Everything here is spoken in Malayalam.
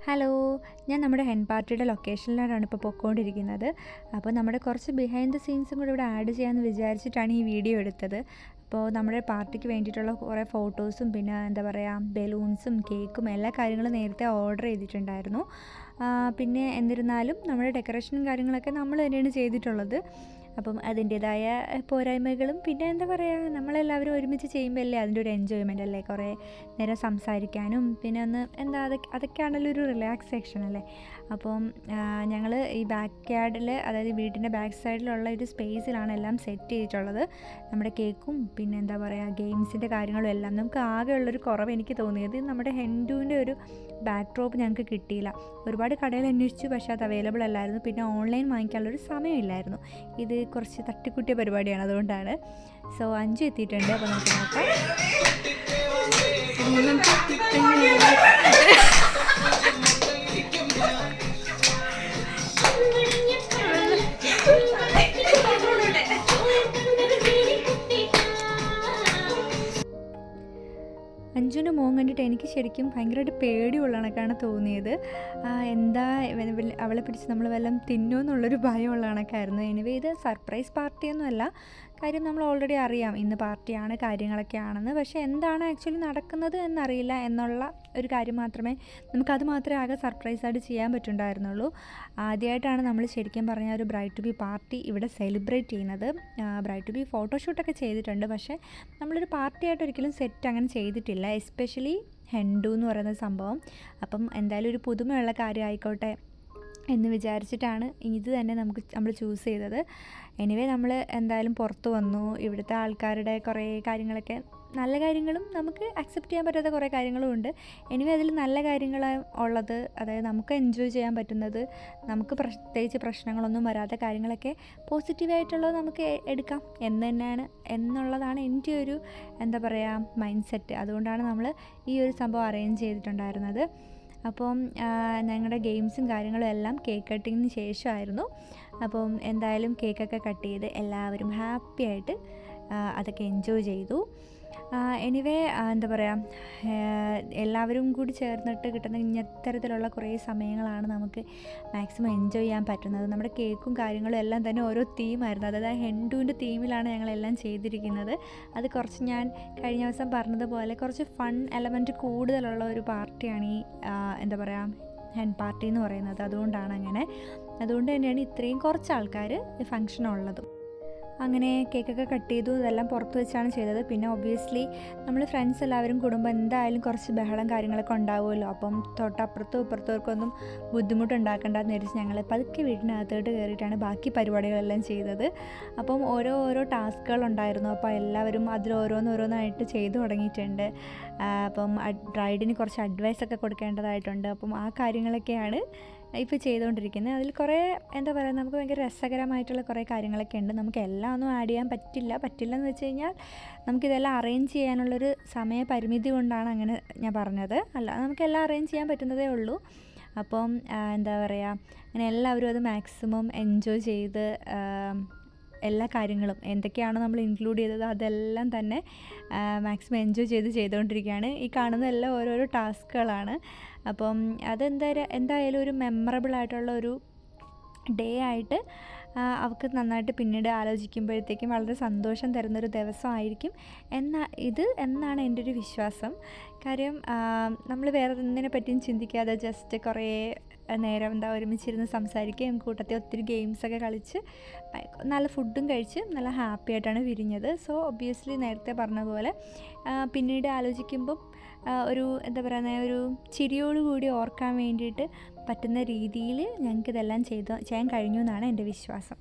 ഹലോ, ഞാൻ നമ്മുടെ ഹെൻ പാർട്ടിയുടെ ലൊക്കേഷനിലാണ് ഇപ്പോൾ പൊയ്ക്കൊണ്ടിരിക്കുന്നത്. അപ്പോൾ നമ്മുടെ കുറച്ച് ബിഹൈൻഡ് ദ സീൻസും കൂടി ഇവിടെ ആഡ് ചെയ്യാമെന്ന് വിചാരിച്ചിട്ടാണ് ഈ വീഡിയോ എടുത്തത്. അപ്പോൾ നമ്മുടെ പാർട്ടിക്ക് വേണ്ടിയിട്ടുള്ള കുറേ ഫോട്ടോസും പിന്നെ എന്താ പറയുക ബലൂൺസും കേക്കും എല്ലാ കാര്യങ്ങളും നേരത്തെ ഓർഡർ ചെയ്തിട്ടുണ്ടായിരുന്നു. പിന്നെ എന്നിരുന്നാലും നമ്മുടെ ഡെക്കറേഷനും കാര്യങ്ങളൊക്കെ നമ്മൾ തന്നെയാണ് ചെയ്തിട്ടുള്ളത്. അപ്പം അതിൻ്റേതായ പോരായ്മകളും പിന്നെ എന്താ പറയുക നമ്മളെല്ലാവരും ഒരുമിച്ച് ചെയ്യുമ്പോൾ അല്ലേ അതിൻ്റെ ഒരു എൻജോയ്മെൻ്റ് അല്ലേ, കുറേ നേരം സംസാരിക്കാനും പിന്നെ ഒന്ന് എന്താ അതൊക്കെയാണല്ലോ ഒരു റിലാക്സേഷൻ അല്ലേ. അപ്പം ഞങ്ങൾ ഈ ബാക്ക് യാർഡിൽ, അതായത് വീടിൻ്റെ ബാക്ക് സൈഡിലുള്ള ഒരു സ്പേസിലാണ് എല്ലാം സെറ്റ് ചെയ്തിട്ടുള്ളത്. നമ്മുടെ കേക്കും പിന്നെ എന്താ പറയുക ഗെയിംസിൻ്റെ കാര്യങ്ങളും എല്ലാം. നമുക്ക് ആകെയുള്ളൊരു കുറവ് എനിക്ക് തോന്നിയത് നമ്മുടെ ഹെൻഡുവിൻ്റെ ഒരു ബാക്ക് ഡ്രോപ്പ് ഞങ്ങൾക്ക് കിട്ടിയില്ല. ഒരുപാട് കടയിൽ അന്വേഷിച്ചു, പക്ഷേ അത് അവൈലബിൾ അല്ലായിരുന്നു. പിന്നെ ഓൺലൈൻ വാങ്ങിക്കാനുള്ളൊരു സമയമില്ലായിരുന്നു. ഇത് കുറച്ച് തട്ടിക്കുട്ടിയ പരിപാടിയാണ്, അതുകൊണ്ടാണ്. സോ 5 എത്തിയിട്ടുണ്ട്. അപ്പോൾ നമുക്ക് നോക്കാം. അഞ്ജുവിൻ്റെ മുഖം കണ്ടിട്ട് എനിക്ക് ശരിക്കും ഭയങ്കരമായിട്ട് പേടിയുള്ള കണക്കാണ് തോന്നിയത്. എന്താ അവളെ പിടിച്ച് നമ്മൾ വല്ലതും തിന്നുമെന്നുള്ളൊരു ഭയമുള്ള കണക്കായിരുന്നു. എനിവേ ഇത് സർപ്രൈസ് പാർട്ടിയൊന്നുമല്ല. കാര്യം നമ്മൾ ഓൾറെഡി അറിയാം ഇന്ന് പാർട്ടിയാണ് കാര്യങ്ങളൊക്കെ ആണെന്ന്. പക്ഷേ എന്താണ് ആക്ച്വലി നടക്കുന്നത് എന്നറിയില്ല എന്നുള്ള ഒരു കാര്യം മാത്രമേ നമുക്കത് മാത്രമേ ആകെ സർപ്രൈസായിട്ട് ചെയ്യാൻ പറ്റുണ്ടായിരുന്നുള്ളൂ. ആദ്യമായിട്ടാണ് നമ്മൾ ശരിക്കും പറഞ്ഞാൽ ഒരു ബ്രൈഡ് ടു ബി പാർട്ടി ഇവിടെ സെലിബ്രേറ്റ് ചെയ്യുന്നത്. ബ്രൈഡ് ടു ബി ഫോട്ടോഷൂട്ടൊക്കെ ചെയ്തിട്ടുണ്ട്, പക്ഷേ നമ്മളൊരു പാർട്ടിയായിട്ട് ഒരിക്കലും സെറ്റ് അങ്ങനെ ചെയ്തിട്ടില്ല, എസ്പെഷ്യലി ഹെൻഡു എന്ന് പറയുന്ന സംഭവം. അപ്പം എന്തായാലും ഒരു പുതുമയുള്ള കാര്യം ആയിക്കോട്ടെ എന്ന് വിചാരിച്ചിട്ടാണ് ഇത് തന്നെ നമ്മൾ ചൂസ് ചെയ്തത്. എനിവേ നമ്മൾ എന്തായാലും പുറത്ത് വന്നു. ഇവിടുത്തെ ആൾക്കാരുടെ കുറേ കാര്യങ്ങളൊക്കെ, നല്ല കാര്യങ്ങളും നമുക്ക് അക്സെപ്റ്റ് ചെയ്യാൻ പറ്റാത്ത കുറേ കാര്യങ്ങളും ഉണ്ട്. എനിവേ അതിൽ നല്ല കാര്യങ്ങൾ ഉള്ളത്, അതായത് നമുക്ക് എൻജോയ് ചെയ്യാൻ പറ്റുന്നത്, നമുക്ക് പ്രത്യേകിച്ച് പ്രശ്നങ്ങളൊന്നും വരാത്ത കാര്യങ്ങളൊക്കെ പോസിറ്റീവായിട്ടുള്ളത് നമുക്ക് എടുക്കാം എന്നുള്ളതാണ് എൻ്റെ ഒരു എന്താ പറയുക മൈൻഡ് സെറ്റ്. അതുകൊണ്ടാണ് നമ്മൾ ഈ ഒരു സംഭവം അറേഞ്ച് ചെയ്തിട്ടുണ്ടായിരുന്നത്. അപ്പം ഞങ്ങളുടെ ഗെയിംസും കാര്യങ്ങളും എല്ലാം കേക്ക് കട്ടിങ്ങിന് ശേഷമായിരുന്നു. അപ്പം എന്തായാലും കേക്കൊക്കെ കട്ട് ചെയ്ത് എല്ലാവരും ഹാപ്പി ആയിട്ട് അതൊക്കെ എൻജോയ് ചെയ്തു. എനിവേ എന്താ പറയുക എല്ലാവരും കൂടി ചേർന്നിട്ട് കിട്ടുന്ന ഇത്തരത്തിലുള്ള കുറേ സമയങ്ങളാണ് നമുക്ക് മാക്സിമം എൻജോയ് ചെയ്യാൻ പറ്റുന്നത്. നമ്മുടെ കേക്കും കാര്യങ്ങളും എല്ലാം തന്നെ ഓരോ തീമായിരുന്നു. അതായത് ഹെൻഡുവിൻ്റെ തീമിലാണ് ഞങ്ങളെല്ലാം ചെയ്തിരിക്കുന്നത്. അത് കുറച്ച് ഞാൻ കഴിഞ്ഞ ദിവസം പറഞ്ഞതുപോലെ കുറച്ച് ഫൺ എലമെൻറ്റ് കൂടുതലുള്ള ഒരു പാർട്ടിയാണ് ഈ എന്താ പറയുക ഹെൻ പാർട്ടി എന്ന് പറയുന്നത്. അതുകൊണ്ട് തന്നെയാണ് ഇത്രയും കുറച്ച് ആൾക്കാർ ഫംഗ്ഷൻ ഉള്ളതും. അങ്ങനെ കേക്കൊക്കെ കട്ട് ചെയ്തു. ഇതെല്ലാം പുറത്ത് വെച്ചാണ് ചെയ്തത്. പിന്നെ ഒബ്വിയസ്ലി നമ്മൾ ഫ്രണ്ട്സ് എല്ലാവരും കൂടുമ്പോൾ എന്തായാലും കുറച്ച് ബഹളം കാര്യങ്ങളൊക്കെ ഉണ്ടാവുമല്ലോ. അപ്പം തൊട്ടപ്പുറത്തും ഇപ്പുറത്തവർക്കൊന്നും ബുദ്ധിമുട്ടുണ്ടാക്കേണ്ടെന്ന് വിചാരിച്ച് ഞങ്ങൾ പതുക്കെ വീടിനകത്തോട്ട് കയറിയിട്ടാണ് ബാക്കി പരിപാടികളെല്ലാം ചെയ്തത്. അപ്പം ഓരോ ടാസ്കുകളുണ്ടായിരുന്നു. അപ്പോൾ എല്ലാവരും അതിലോരോന്നോരോന്നായിട്ട് ചെയ്തു തുടങ്ങിയിട്ടുണ്ട്. അപ്പം ബ്രൈഡിന് കുറച്ച് അഡ്വൈസൊക്കെ കൊടുക്കേണ്ടതായിട്ടുണ്ട്. അപ്പം ആ കാര്യങ്ങളൊക്കെയാണ് ഇപ്പോൾ ചെയ്തുകൊണ്ടിരിക്കുന്നത്. അതിൽ കുറേ എന്താ പറയുക നമുക്ക് ഭയങ്കര രസകരമായിട്ടുള്ള കുറേ കാര്യങ്ങളൊക്കെ ഉണ്ട്. നമുക്ക് എല്ലാം ഒന്നും ആഡ് ചെയ്യാൻ പറ്റില്ലെന്ന് വെച്ച് കഴിഞ്ഞാൽ നമുക്കിതെല്ലാം അറേഞ്ച് ചെയ്യാനുള്ളൊരു സമയപരിമിതി കൊണ്ടാണ് അങ്ങനെ ഞാൻ പറഞ്ഞത്. അല്ല, നമുക്കെല്ലാം അറേഞ്ച് ചെയ്യാൻ പറ്റുന്നതേ ഉള്ളൂ. അപ്പം എന്താ പറയുക അങ്ങനെ എല്ലാവരും അത് മാക്സിമം എൻജോയ് ചെയ്ത് എല്ലാ കാര്യങ്ങളും എന്തൊക്കെയാണോ നമ്മൾ ഇൻക്ലൂഡ് ചെയ്തത് അതെല്ലാം തന്നെ മാക്സിമം എൻജോയ് ചെയ്തുകൊണ്ടിരിക്കുകയാണ്. ഈ കാണുന്നതെല്ലാം ഓരോരോ ടാസ്കുകളാണ്. അപ്പം എന്തായാലും ഒരു മെമ്മറബിൾ ആയിട്ടുള്ള ഒരു ഡേ ആയിട്ട് അവർക്ക് നന്നായിട്ട് പിന്നീട് ആലോചിക്കുമ്പോഴത്തേക്കും വളരെ സന്തോഷം തരുന്നൊരു ദിവസമായിരിക്കും എന്നാണ് എൻ്റെ ഒരു വിശ്വാസം. കാര്യം നമ്മൾ വേറെ ഒന്നിനെ പറ്റിയും ചിന്തിക്കാതെ ജസ്റ്റ് കുറേ നേരം ഒരുമിച്ചിരുന്ന് സംസാരിക്കുകയും കൂട്ടത്തിൽ ഒത്തിരി ഗെയിംസൊക്കെ കളിച്ച് നല്ല ഫുഡും കഴിച്ച് നല്ല ഹാപ്പി ആയിട്ടാണ് പിരിഞ്ഞത്. സോ ഒബ്വിയസ്ലി നേരത്തെ പറഞ്ഞ പോലെ പിന്നീട് ആലോചിക്കുമ്പം ഒരു എന്താ പറയുക ഒരു ചിരിയോടുകൂടി ഓർക്കാൻ വേണ്ടിയിട്ട് പറ്റുന്ന രീതിയിൽ ഞങ്ങൾക്കിതെല്ലാം ചെയ്യാൻ കഴിഞ്ഞു എന്നാണ് എൻ്റെ വിശ്വാസം.